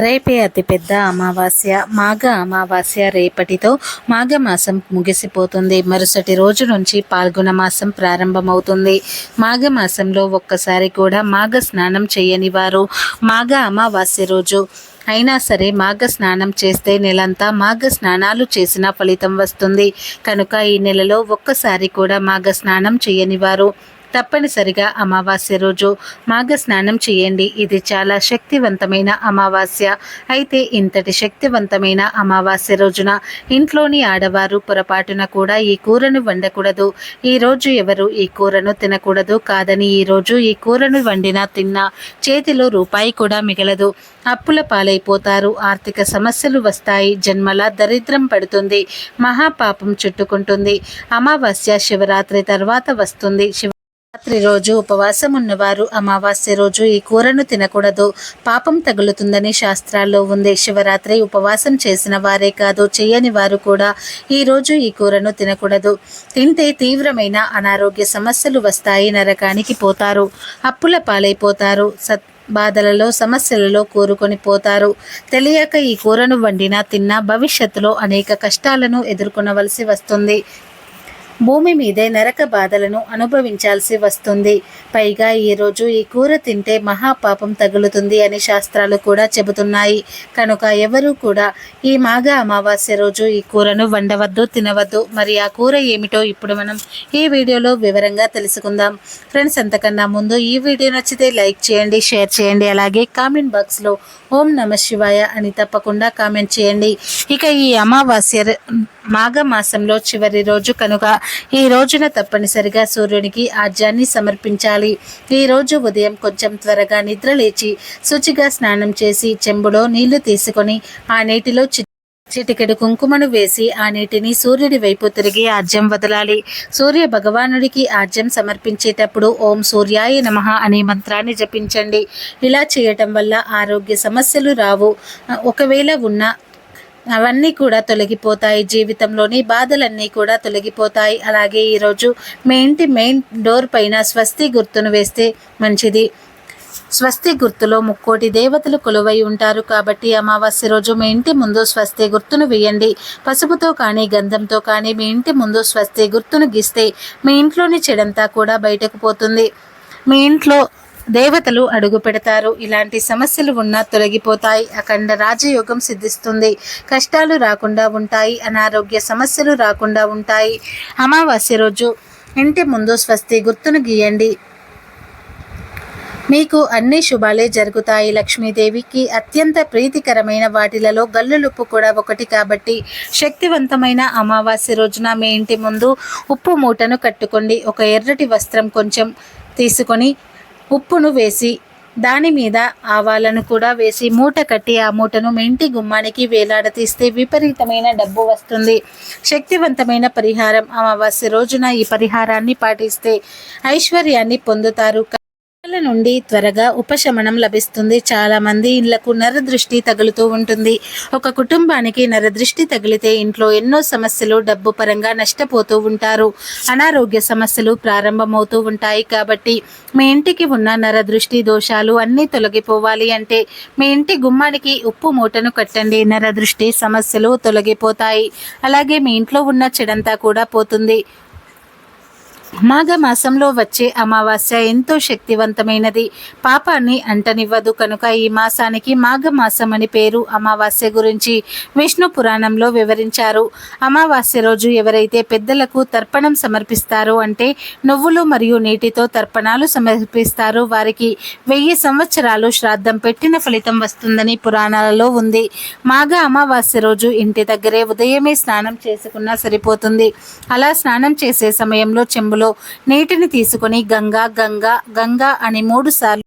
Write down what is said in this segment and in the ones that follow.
రేపే అతిపెద్ద అమావాస్య. మాఘ అమావాస్య రేపటితో మాఘమాసం ముగిసిపోతుంది. మరుసటి రోజు నుంచి పాల్గొన మాసం ప్రారంభమవుతుంది. మాఘమాసంలో ఒక్కసారి కూడా మాఘ స్నానం చేయని వారు మాఘ అమావాస్య రోజు అయినా సరే మాఘ స్నానం చేస్తే నెలంతా మాఘ స్నానాలు చేసిన ఫలితం వస్తుంది. కనుక ఈ నెలలో ఒక్కసారి కూడా మాఘ స్నానం చేయని వారు తప్పనిసరిగా అమావాస్య రోజు మాఘ స్నానం చేయండి. ఇది చాలా శక్తివంతమైన అమావాస్య. అయితే ఇంతటి శక్తివంతమైన అమావాస్య రోజున ఇంట్లోని ఆడవారు పొరపాటున కూడా ఈ కూరను వండకూడదు. ఈరోజు ఎవరు ఈ కూరను తినకూడదు. కాదని ఈరోజు ఈ కూరను వండినా తిన్నా చేతిలో రూపాయి కూడా మిగలదు. అప్పుల పాలైపోతారు. ఆర్థిక సమస్యలు వస్తాయి. జన్మల దరిద్రం పడుతుంది. మహాపాపం చుట్టుకుంటుంది. అమావాస్య శివరాత్రి తర్వాత వస్తుంది. రాత్రి రోజు ఉపవాసం ఉన్నవారు అమావాస్య రోజు ఈ కూరను తినకూడదు. పాపం తగులుతుందని శాస్త్రాల్లో ఉంది. శివరాత్రి ఉపవాసం చేసిన వారే కాదు, చేయని వారు కూడా ఈ రోజు ఈ కూరను తినకూడదు. తింటే తీవ్రమైన అనారోగ్య సమస్యలు వస్తాయి. నరకానికి పోతారు. అప్పుల పాలైపోతారు. బాధలలో సమస్యలలో కూరుకొని పోతారు. తెలియక ఈ కూరను వండినా తిన్నా భవిష్యత్తులో అనేక కష్టాలను ఎదుర్కొనవలసి వస్తుంది. భూమి మీదే నరక బాధలను అనుభవించాల్సి వస్తుంది. పైగా ఈరోజు ఈ కూర తింటే మహాపాపం తగులుతుంది అని శాస్త్రాలు కూడా చెబుతున్నాయి. కనుక ఎవరూ కూడా ఈ మాఘ అమావాస్య రోజు ఈ కూరను వండవద్దు, తినవద్దు. మరి ఆ కూర ఏమిటో ఇప్పుడు మనం ఈ వీడియోలో వివరంగా తెలుసుకుందాం. ఫ్రెండ్స్, అంతకన్నా ముందు ఈ వీడియో నచ్చితే లైక్ చేయండి, షేర్ చేయండి. అలాగే కామెంట్ బాక్స్లో ఓం నమ శివాయ అని తప్పకుండా కామెంట్ చేయండి. ఇక ఈ అమావాస్య మాఘమాసంలో చివరి రోజు కనుక ఈ రోజున తప్పనిసరిగా సూర్యునికి ఆజ్యాన్ని సమర్పించాలి. ఈ రోజు ఉదయం కొంచెం త్వరగా నిద్రలేచి శుచిగా స్నానం చేసి చెంబులో నీళ్లు తీసుకొని ఆ నీటిలో చిటికెడు కుంకుమను వేసి ఆ నీటిని సూర్యుడి వైపు తిరిగి ఆజ్యం వదలాలి. సూర్య భగవానుడికి ఆజ్యం సమర్పించేటప్పుడు ఓం సూర్యాయ నమః అనే మంత్రాన్ని జపించండి. ఇలా చేయటం వల్ల ఆరోగ్య సమస్యలు రావు. ఒకవేళ ఉన్న అవన్నీ కూడా తొలగిపోతాయి. జీవితంలోని బాధలన్నీ కూడా తొలగిపోతాయి. అలాగే ఈరోజు మీ ఇంటి మెయిన్ డోర్ పైన స్వస్తి గుర్తును వేస్తే మంచిది. స్వస్తి గుర్తులో ముక్కోటి దేవతలు కొలువై ఉంటారు. కాబట్టి అమావాస్య రోజు మీ ఇంటి ముందు స్వస్తి గుర్తును వేయండి. పసుపుతో కానీ గంధంతో కానీ మీ ఇంటి ముందు స్వస్తి గుర్తును గీస్తే మీ ఇంట్లోని చెడంతా కూడా బయటకు పోతుంది. మీ ఇంట్లో దేవతలు అడుగు పెడతారు. ఇలాంటి సమస్యలు ఉన్నా తొలగిపోతాయి. అఖండ రాజయోగం సిద్ధిస్తుంది. కష్టాలు రాకుండా ఉంటాయి. అనారోగ్య సమస్యలు రాకుండా ఉంటాయి. అమావాస్య రోజు ఇంటి ముందు స్వస్తి గుర్తును గీయండి. మీకు అన్ని శుభాలే జరుగుతాయి. లక్ష్మీదేవికి అత్యంత ప్రీతికరమైన వాటిలలో గల్లులుప్పు కూడా ఒకటి. కాబట్టి శక్తివంతమైన అమావాస్య రోజున మీ ఇంటి ముందు ఉప్పు మూటను కట్టుకోండి. ఒక ఎర్రటి వస్త్రం కొంచెం తీసుకొని ఉప్పును వేసి దాని మీద ఆవాలను కూడా వేసి మూట కట్టి ఆ మూటను మీ ఇంటి గుమ్మానికి వేలాడతీస్తే విపరీతమైన డబ్బు వస్తుంది. శక్తివంతమైన పరిహారం. అమావాస్య రోజున ఈ పరిహారాన్ని పాటిస్తే ఐశ్వర్యాన్ని పొందుతారు. నుండి త్వరగా ఉపశమనం లభిస్తుంది. చాలా మంది ఇళ్లకు నరదృష్టి తగులుతూ ఉంటుంది. ఒక కుటుంబానికి నరదృష్టి తగిలితే ఇంట్లో ఎన్నో సమస్యలు, డబ్బు పరంగా నష్టపోతూ ఉంటారు. అనారోగ్య సమస్యలు ప్రారంభమవుతూ ఉంటాయి. కాబట్టి మీ ఇంటికి ఉన్న నరదృష్టి దోషాలు అన్నీ తొలగిపోవాలి అంటే మీ ఇంటి గుమ్మానికి ఉప్పు మూటను కట్టండి. నరదృష్టి సమస్యలు తొలగిపోతాయి. అలాగే మీ ఇంట్లో ఉన్న చెడంతా కూడా పోతుంది. మాఘమాసంలో వచ్చే అమావాస్య ఎంతో శక్తివంతమైనది. పాపాన్ని అంటనివ్వదు. కనుక ఈ మాసానికి మాఘమాసం అని పేరు. అమావాస్య గురించి విష్ణు పురాణంలో వివరించారు. అమావాస్య రోజు ఎవరైతే పెద్దలకు తర్పణం సమర్పిస్తారో అంటే నువ్వులు మరియు నీటితో తర్పణాలు సమర్పిస్తారో వారికి 1000 సంవత్సరాలు శ్రాద్ధం పెట్టిన ఫలితం వస్తుందని పురాణాలలో ఉంది. మాఘ అమావాస్య రోజు ఇంటి దగ్గరే ఉదయమే స్నానం చేసుకున్నా సరిపోతుంది. అలా స్నానం చేసే సమయంలో చెంబులో నీటిని తీసుకొని గంగా గంగా గంగా అని 3 సార్లు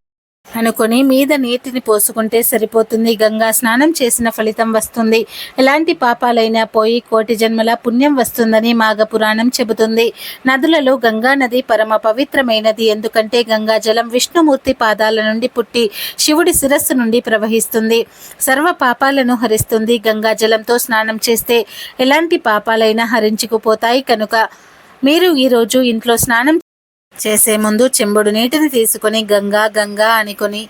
అనుకొని మీద నీటిని పోసుకుంటే సరిపోతుంది. గంగా స్నానం చేసిన ఫలితం వస్తుంది. ఎలాంటి పాపాలైనా పోయి కోటి జన్మల పుణ్యం వస్తుందని మాఘ పురాణం చెబుతుంది. నదులలో గంగా నది పరమ పవిత్రమైనది. ఎందుకంటే గంగా జలం విష్ణుమూర్తి పాదాల నుండి పుట్టి శివుడి శిరస్సు నుండి ప్రవహిస్తుంది. సర్వ పాపాలను హరిస్తుంది. గంగా జలంతో స్నానం చేస్తే ఎలాంటి పాపాలైనా హరించుకుపోతాయి. కనుక మీరు ఈరోజు ఇంట్లో స్నానం చేసే ముందు చెంబుడు నీటిని తీసుకొని గంగా గంగా అనుకొని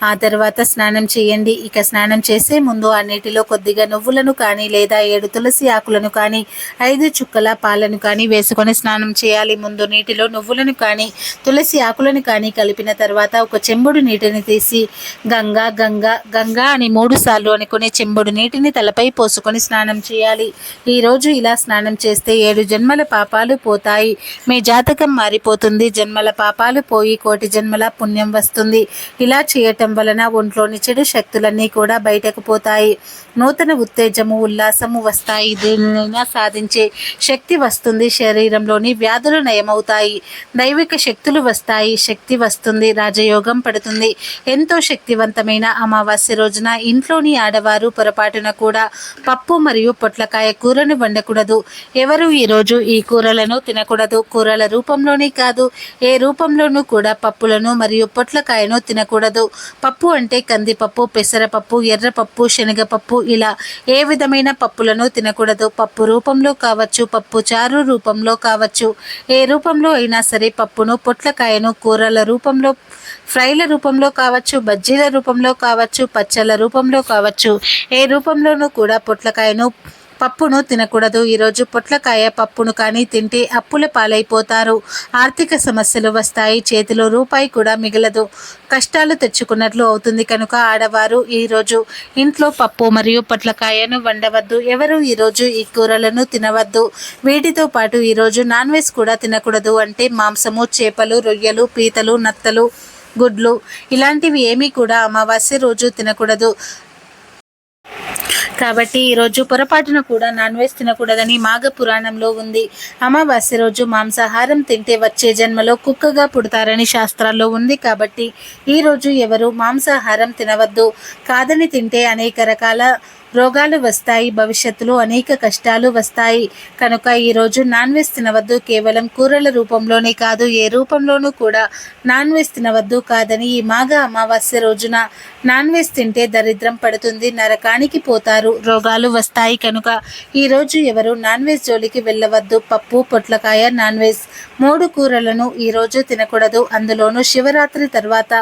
ఆ తర్వాత స్నానం చేయండి. ఇక స్నానం చేసే ముందు ఆ నీటిలో కొద్దిగా నువ్వులను కానీ లేదా 7 తులసి ఆకులను కానీ 5 చుక్కల పాలను కానీ వేసుకొని స్నానం చేయాలి. ముందు నీటిలో నువ్వులను కానీ తులసి ఆకులను కానీ కలిపిన తర్వాత ఒక చెంబుడు నీటిని తీసి గంగా గంగా గంగా అని 3 సార్లు అనుకుని చెంబుడు నీటిని తలపై పోసుకొని స్నానం చేయాలి. ఈరోజు ఇలా స్నానం చేస్తే 7 జన్మల పాపాలు పోతాయి. మీ జాతకం మారిపోతుంది. జన్మల పాపాలు పోయి కోటి జన్మల పుణ్యం వస్తుంది. ఇలా చేయటం వలన ఒంట్లోని చెడు శక్తులన్నీ కూడా బయటకు పోతాయి. నూతన ఉత్తేజము ఉల్లాసము వస్తాయి. దేనినైనా సాధించే శక్తి వస్తుంది. శరీరంలోని వ్యాధులు నయమవుతాయి. దైవిక శక్తులు వస్తాయి. శక్తి వస్తుంది. రాజయోగం పడుతుంది. ఎంతో శక్తివంతమైన అమావాస్య రోజున ఇంట్లోని ఆడవారు పొరపాటున కూడా పప్పు మరియు పొట్లకాయ కూరను వండకూడదు. ఎవరు ఈరోజు ఈ కూరలను తినకూడదు. కూరల రూపంలోనే కాదు ఏ రూపంలోనూ కూడా పప్పులను మరియు పొట్లకాయను తినకూడదు. పప్పు అంటే కందిపప్పు, పెసరపప్పు, ఎర్రపప్పు, శనగపప్పు ఇలా ఏ విధమైన పప్పులను తినకూడదు. పప్పు రూపంలో కావచ్చు, పప్పు చారు రూపంలో కావచ్చు, ఏ రూపంలో అయినా సరే పప్పును పొట్లకాయను కూరల రూపంలో ఫ్రైల రూపంలో కావచ్చు, బజ్జీల రూపంలో కావచ్చు, పచ్చళ్ళ రూపంలో కావచ్చు, ఏ రూపంలోనూ కూడా పొట్లకాయను పప్పును తినకూడదు. ఈరోజు పొట్లకాయ పప్పును కానీ తింటే అప్పుల పాలైపోతారు. ఆర్థిక సమస్యలు వస్తాయి. చేతిలో రూపాయి కూడా మిగలదు. కష్టాలు తెచ్చుకున్నట్లు అవుతుంది. కనుక ఆడవారు ఈరోజు ఇంట్లో పప్పు మరియు పొట్లకాయను వండవద్దు. ఎవరు ఈరోజు ఈ కూరలను తినవద్దు. వీటితో పాటు ఈరోజు నాన్ వెజ్ కూడా తినకూడదు. అంటే మాంసము, చేపలు, రొయ్యలు, పీతలు, నత్తలు, గుడ్లు ఇలాంటివి ఏమీ కూడా అమావాస్య రోజు తినకూడదు. కాబట్టి ఈరోజు పొరపాటున కూడా నాన్ వెజ్ తినకూడదని మాఘ పురాణంలో ఉంది. అమావాస్య రోజు మాంసాహారం తింటే వచ్చే జన్మలో కుక్కగా పుడతారని శాస్త్రాల్లో ఉంది. కాబట్టి ఈరోజు ఎవరు మాంసాహారం తినవద్దు. కాదని తింటే అనేక రకాల రోగాలు వస్తాయి. భవిష్యత్తులో అనేక కష్టాలు వస్తాయి. కనుక ఈరోజు నాన్ వెజ్ తినవద్దు. కేవలం కూరల రూపంలోనే కాదు ఏ రూపంలోనూ కూడా నాన్ వెజ్ తినవద్దు. కాదని ఈ మాఘ అమావాస్య రోజున నాన్ వెజ్ తింటే దరిద్రం పడుతుంది. నరకానికి పోతారు. రోగాలు వస్తాయి. కనుక ఈరోజు ఎవరు నాన్ వెజ్ జోలికి వెళ్ళవద్దు. పప్పు, పొట్లకాయ, నాన్ వెజ్ 3 కూరలను ఈరోజు తినకూడదు. అందులోనూ శివరాత్రి తర్వాత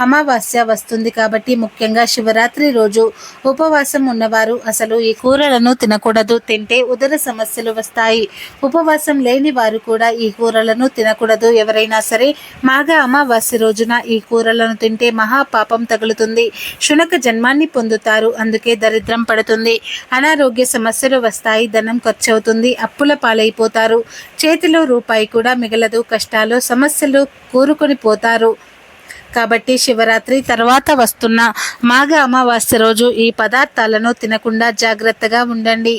అమావాస్య వస్తుంది. కాబట్టి ముఖ్యంగా శివరాత్రి రోజు ఉపవాసం ఉన్నవారు అసలు ఈ కూరలను తినకూడదు. తింటే ఉదర సమస్యలు వస్తాయి. ఉపవాసం లేని వారు కూడా ఈ కూరలను తినకూడదు. ఎవరైనా సరే మాఘ అమావాస్య రోజున ఈ కూరలను తింటే మహాపాపం తగులుతుంది. శునక జన్మాన్ని పొందుతారు. అందుకే దరిద్రం పడుతుంది. అనారోగ్య సమస్యలు వస్తాయి. ధనం ఖర్చు అవుతుంది. అప్పుల పాలైపోతారు. చేతిలో రూపాయి కూడా మిగలదు. కష్టాలు సమస్యలు కూరుకొని పోతారు. కాబట్టి శివరాత్రి తర్వాత వస్తున్న మాఘ అమావాస్య రోజు ఈ పదార్థాలను తినకుండా జాగ్రత్తగా ఉండండి.